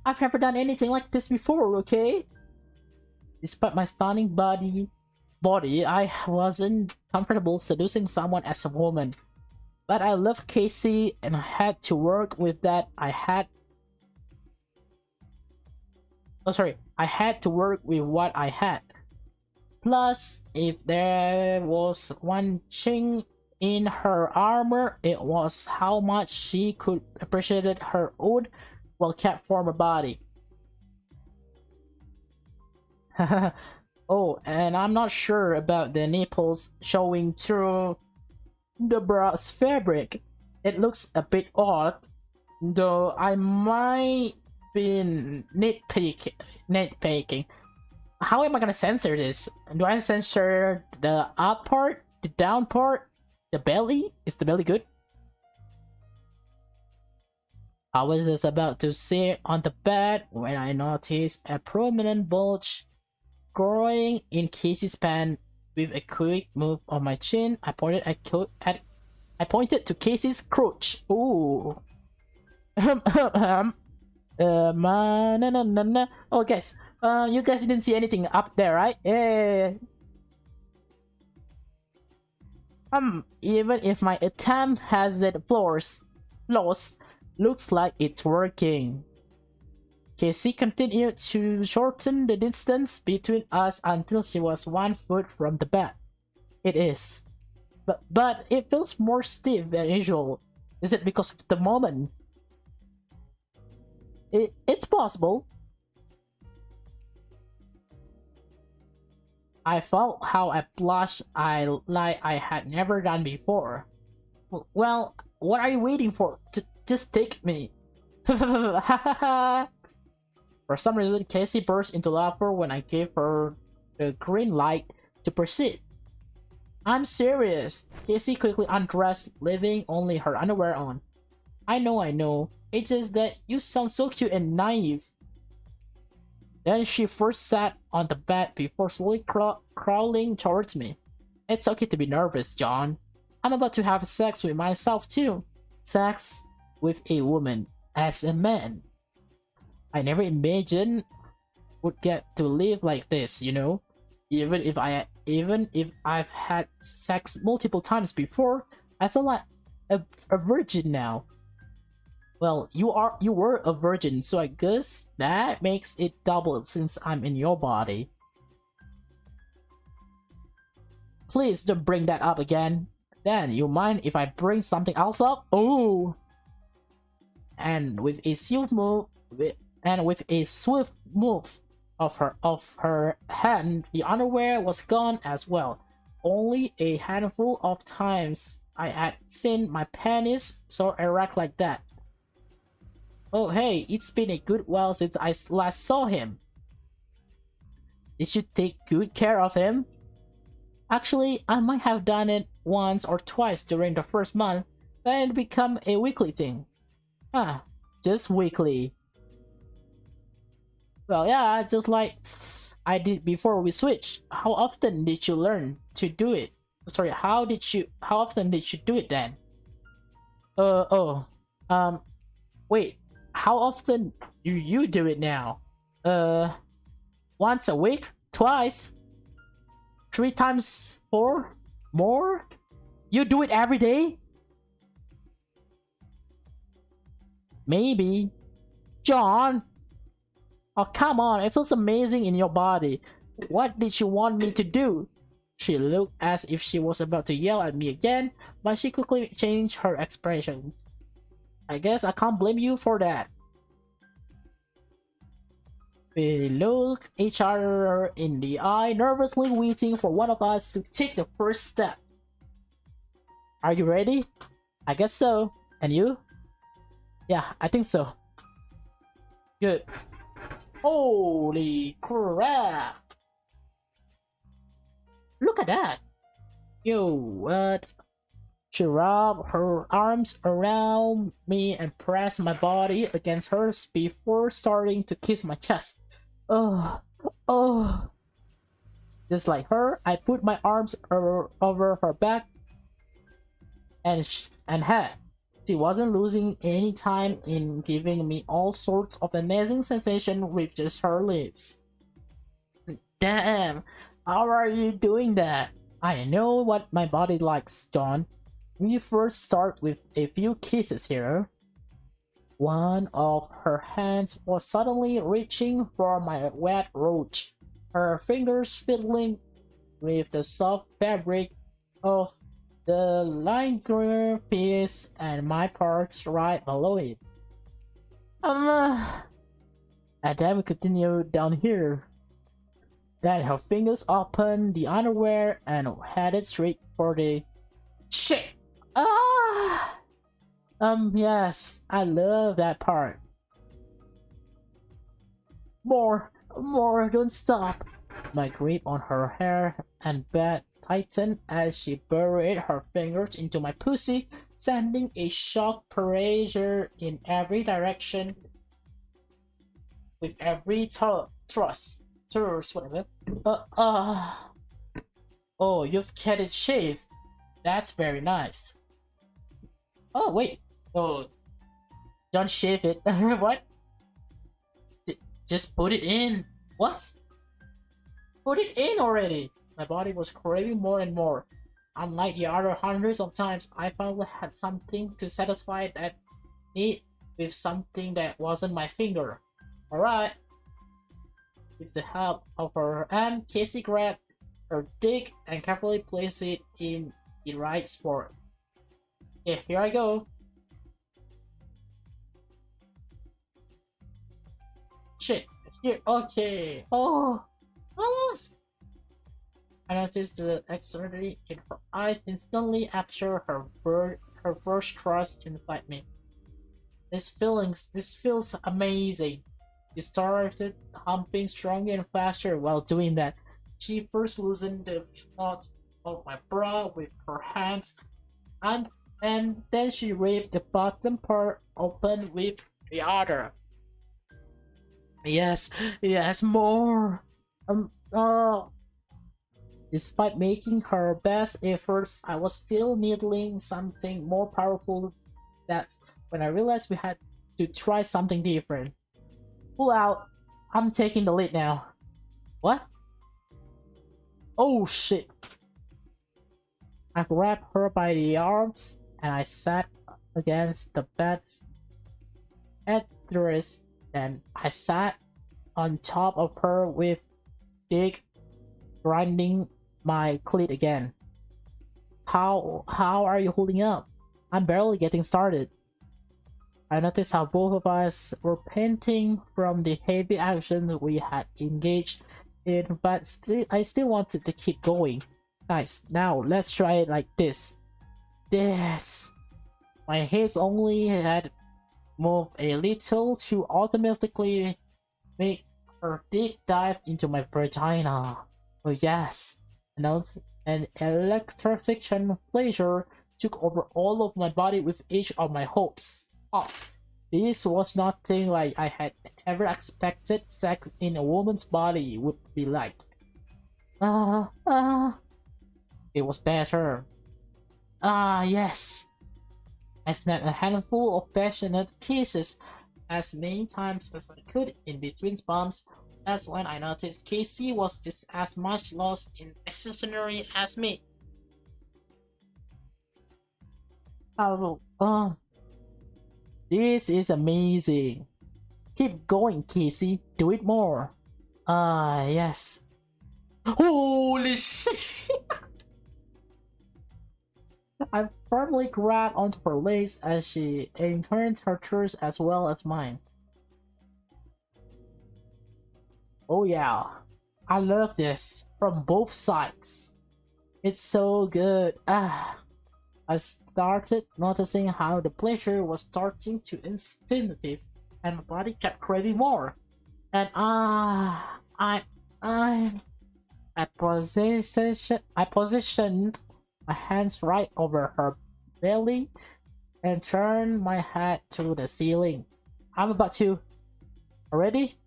I've never done anything like this before, okay? Despite my stunning body, I wasn't comfortable seducing someone as a woman. But I love Casey and I had to work with that. I had to work with what I had. Plus, if there was one chink in her armor, it was how much she could appreciate her own well-kept former body. Oh, and I'm not sure about the nipples showing through the bra's fabric. It looks a bit odd, though I might be nitpicking. How am I gonna censor this? Do I censor the up part, the down part, the belly? Is the belly good? I was just about to sit on the bed when I noticed a prominent bulge growing in Casey's pants. With a quick move of my chin, I pointed to Casey's crotch. Ooh. No. Oh, guys. You guys didn't see anything up there, right? Even if my attempt has its flaws, looks like it's working. Casey continued to shorten the distance between us until she was 1 foot from the bed. It is. But it feels more stiff than usual. Is it because of the moment? It's possible. I felt how I blushed like I had never done before. Well, what are you waiting for? Just take me. For some reason, Casey burst into laughter when I gave her the green light to proceed. I'm serious. Casey quickly undressed, leaving only her underwear on. I know. It's just that you sound so cute and naive. Then she first sat on the bed before slowly crawling towards me. It's okay to be nervous, John. I'm about to have sex with myself too. Sex with a woman as a man. I never imagined would get to live like this, you know? Even if I've had sex multiple times before, I feel like a virgin now. Well, you were a virgin, so I guess that makes it double since I'm in your body. Please don't bring that up again. Dan, you mind if I bring something else up? Oh. And with a swift move of her hand, the underwear was gone as well. Only a handful of times I had seen my penis so erect like that. Oh hey, it's been a good while since I last saw him. Did you take good care of him? Actually, I might have done it once or twice during the first month, then it become a weekly thing. Huh, just weekly. Well, yeah, just like I did before we switched. How often did you learn to do it? Sorry, how often did you do it then? Oh, wait, how often do you do it now? Once a week? Twice? 3 times 4? More? You do it every day? Maybe. John! Oh, come on, it feels amazing in your body. What did you want me to do? She looked as if she was about to yell at me again, but she quickly changed her expressions. I guess I can't blame you for that. We look each other in the eye, nervously waiting for one of us to take the first step. Are you ready? I guess so. And you? Yeah, I think so. Good. Holy crap! Look at that! Yo, what? She wrapped her arms around me and pressed my body against hers before starting to kiss my chest. Oh, oh. Just like her, I put my arms over her back and head. She wasn't losing any time in giving me all sorts of amazing sensation with just her lips. Damn, how are you doing that? I know what my body likes, John. We first start with a few kisses here. One of her hands was suddenly reaching for my wet roach, her fingers fiddling with the soft fabric of the liner piece and my parts right below it. And then we continue down here. Then her fingers opened the underwear and headed straight for the shit. Ah! Yes, I love that part. More, don't stop. My grip on her hair and back tightened as she buried her fingers into my pussy, sending a shock pressure in every direction with every thrust, whatever. Oh, you've kept it shaved. That's very nice. Oh, wait. Oh, don't shave it. What? Just put it in. What? Put it in already. My body was craving more and more. Unlike the other hundreds of times, I finally had something to satisfy that need with something that wasn't my finger. Alright. With the help of her hand, Casey grabbed her dick and carefully placed it in the right spot. Okay, here I go. Shit. Here. Okay. Oh. I noticed the anxiety in her eyes instantly after her first thrust inside me. This feels amazing. She started humping stronger and faster while doing that. She first loosened the knots of my bra with her hands, and then she ripped the bottom part open with the other. Yes, yes, more. Oh, despite making her best efforts, I was still needling something more powerful. That when I realized we had to try something different. Pull out. I'm taking the lead now. What? Oh shit. I grabbed her by the arms and I sat against the bed's headrest. Then I sat on top of her with Dick grinding my clit again. How are you holding up? I'm barely getting started. I noticed how both of us were panting from the heavy action we had engaged in, but I still wanted to keep going. Nice. Now let's try it like this. This. My hips only had moved a little to automatically make her deep dive into my vagina. Oh yes. An electrification pleasure took over all of my body with each of my hopes off. This was nothing like I had ever expected sex in a woman's body would be like. Ah, it was better. Ah, yes. I snapped a handful of passionate kisses as many times as I could in between bumps. That's when I noticed Casey was just as much lost in accessory as me. Oh, this is amazing. Keep going, Casey. Do it more. Ah, yes. Holy shit! I firmly grabbed onto her legs as she turned her chest as well as mine. Oh yeah, I love this from both sides. It's so good. Ah, I started noticing how the pleasure was starting to instinctive, and my body kept craving more. And I, I positioned my hands right over her belly and turned my head to the ceiling. I'm about to. Already?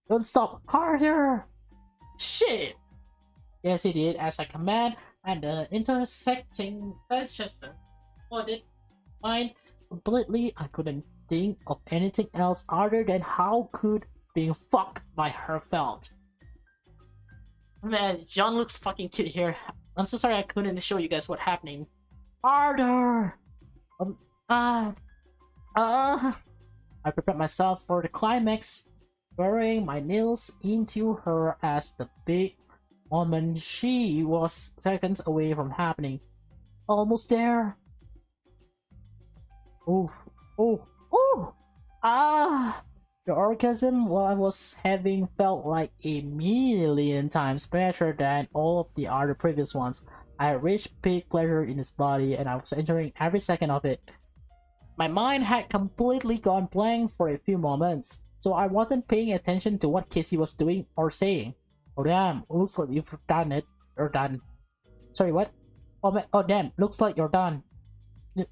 Don't stop! Harder! Shit! Yes, he did as I command, and the intersecting suggestion flooded mine completely. I couldn't think of anything else other than how good being fucked by her felt. Man, John looks fucking cute here. I'm so sorry I couldn't show you guys what's happening. Harder! Um, uh, I prepared myself for the climax, burying my nails into her as the big moment she was seconds away from happening. Almost there. Oh, oh, oh! Ah! The orgasm I was having felt like a million times better than all of the other previous ones. I reached peak pleasure in his body and I was enjoying every second of it. My mind had completely gone blank for a few moments, so I wasn't paying attention to what Casey was doing or saying. Oh damn, looks like you've done it. You're done. Sorry, what? Oh damn, looks like you're done.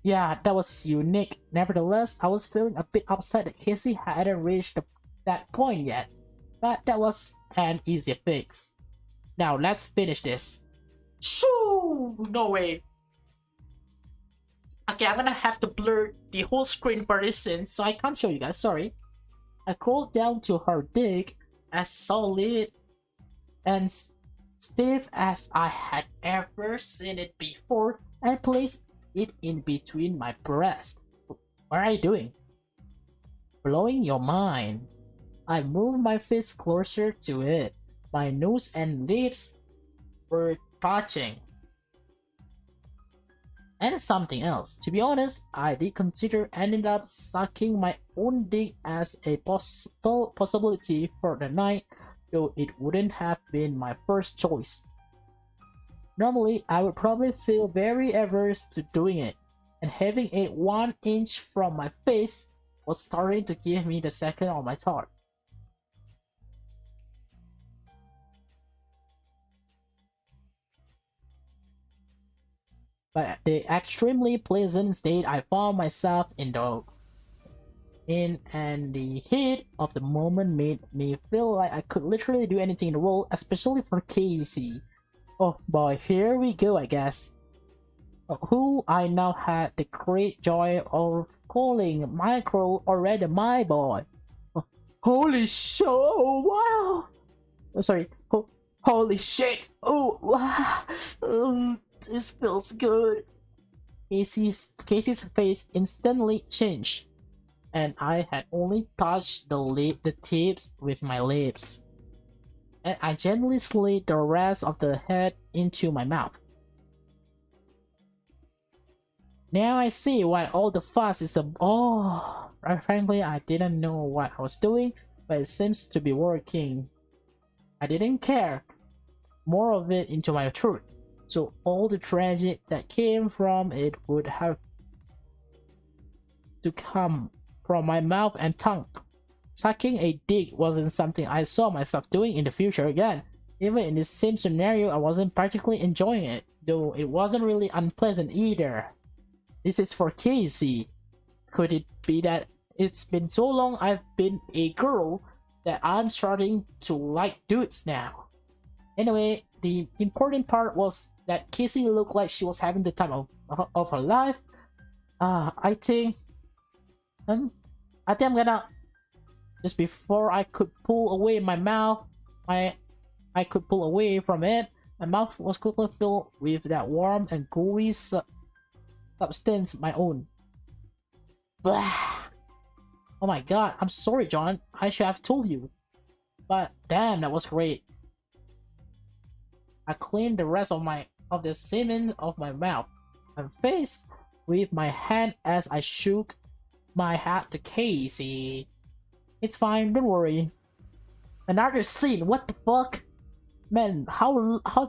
Yeah, that was unique. Nevertheless, I was feeling a bit upset that Casey hadn't reached that point yet. But that was an easy fix. Now let's finish this. Shoo! No way. Okay, I'm gonna have to blur the whole screen for this scene, so I can't show you guys, sorry. I crawled down to her dick as solid and stiff as I had ever seen it before and placed it in between my breasts. What are you doing? Blowing your mind. I moved my fist closer to it. My nose and lips were touching. And something else. To be honest, I did consider ending up sucking my own dick as a possibility for the night, though it wouldn't have been my first choice. Normally, I would probably feel very averse to doing it, and having it 1 inch from my face was starting to give me the second on my thought. But the extremely pleasant state I found myself in and the heat of the moment made me feel like I could literally do anything in the world, especially for Casey. Oh boy, here we go, I guess. Who I now had the great joy of calling Michael already my boy. Oh, holy shit! Oh, wow! Oh, sorry. Oh, holy shit! Oh, wow! This feels good. Casey's face instantly changed, and I had only touched the tips with my lips, and I gently slid the rest of the head into my mouth. Now I see why all the fuss is about. Oh, frankly, I didn't know what I was doing, but it seems to be working. I didn't care. More of it into my throat, so all the tragedy that came from it would have to come from my mouth and tongue. Sucking a dick wasn't something I saw myself doing in the future again. Even in the same scenario, I wasn't particularly enjoying it, though it wasn't really unpleasant either. This is for Casey. Could it be that it's been so long I've been a girl that I'm starting to like dudes now? Anyway, the important part was that Casey looked like she was having the time of her life. I think I'm gonna, just before I could pull away my mouth, I could pull away from it. My mouth was quickly filled with that warm and gooey substance, my own. Blah. Oh my god, I'm sorry, John. I should have told you. But damn, that was great. I cleaned the rest of the semen of my mouth and face with my hand as I shook my hat to Casey. It's fine, don't worry. Another scene, what the fuck? Man, how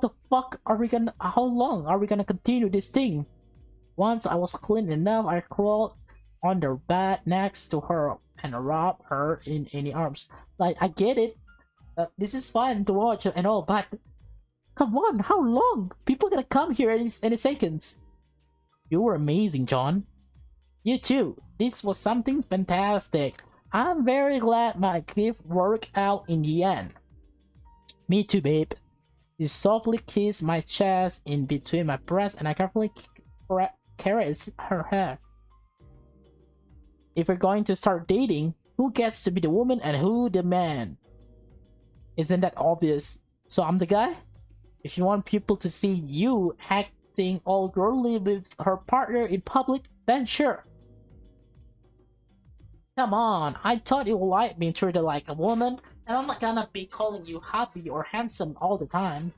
the fuck are we gonna, how long are we gonna continue this thing? Once I was clean enough, I crawled on the bed next to her and rubbed her in any arms. Like, I get it. This is fun to watch and all, but come on, how long? People gonna come here any seconds. You were amazing, John. You too. This was something fantastic. I'm very glad my gift worked out in the end. Me too, babe. She softly kissed my chest in between my breasts and I carefully caressed her hair. If we're going to start dating, who gets to be the woman and who the man? Isn't that obvious? So I'm the guy? If you want people to see you acting all girly with her partner in public, then sure. Come on, I thought you would like being treated like a woman, and I'm not gonna be calling you happy or handsome all the time.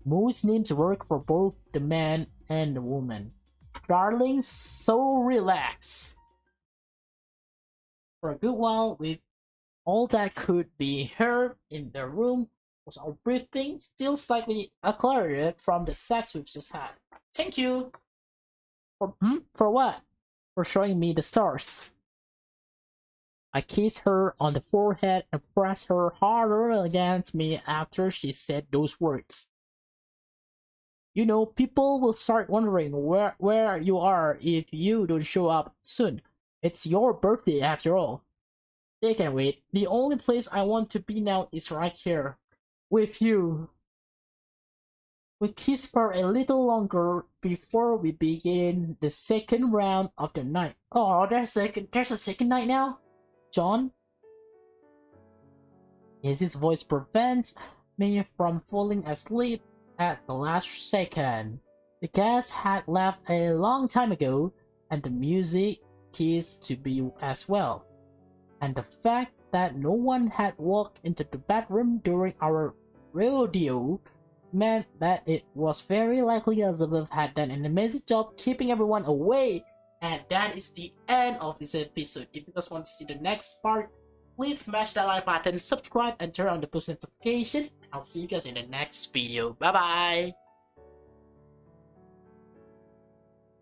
Most names work for both the man and the woman. Darling, so relax. For a good while, with all that could be heard in the room was our breathing, still slightly accelerated from the sex we've just had. Thank you. For what? For showing me the stars. I kissed her on the forehead and pressed her harder against me after she said those words. You know, people will start wondering where you are if you don't show up soon. It's your birthday after all. They can wait. The only place I want to be now is right here. With you. We kissed for a little longer before we begin the second round of the night. Oh, there's a second night now? John? His voice prevents me from falling asleep at the last second. The guests had left a long time ago, and the music kissed to be as well. And the fact that no one had walked into the bedroom during our rodeo meant that it was very likely Elizabeth had done an amazing job keeping everyone away. And that is the end of this episode. If you guys want to see the next part, please smash that like button, subscribe, and turn on the post notification. I'll see you guys in the next video. Bye bye.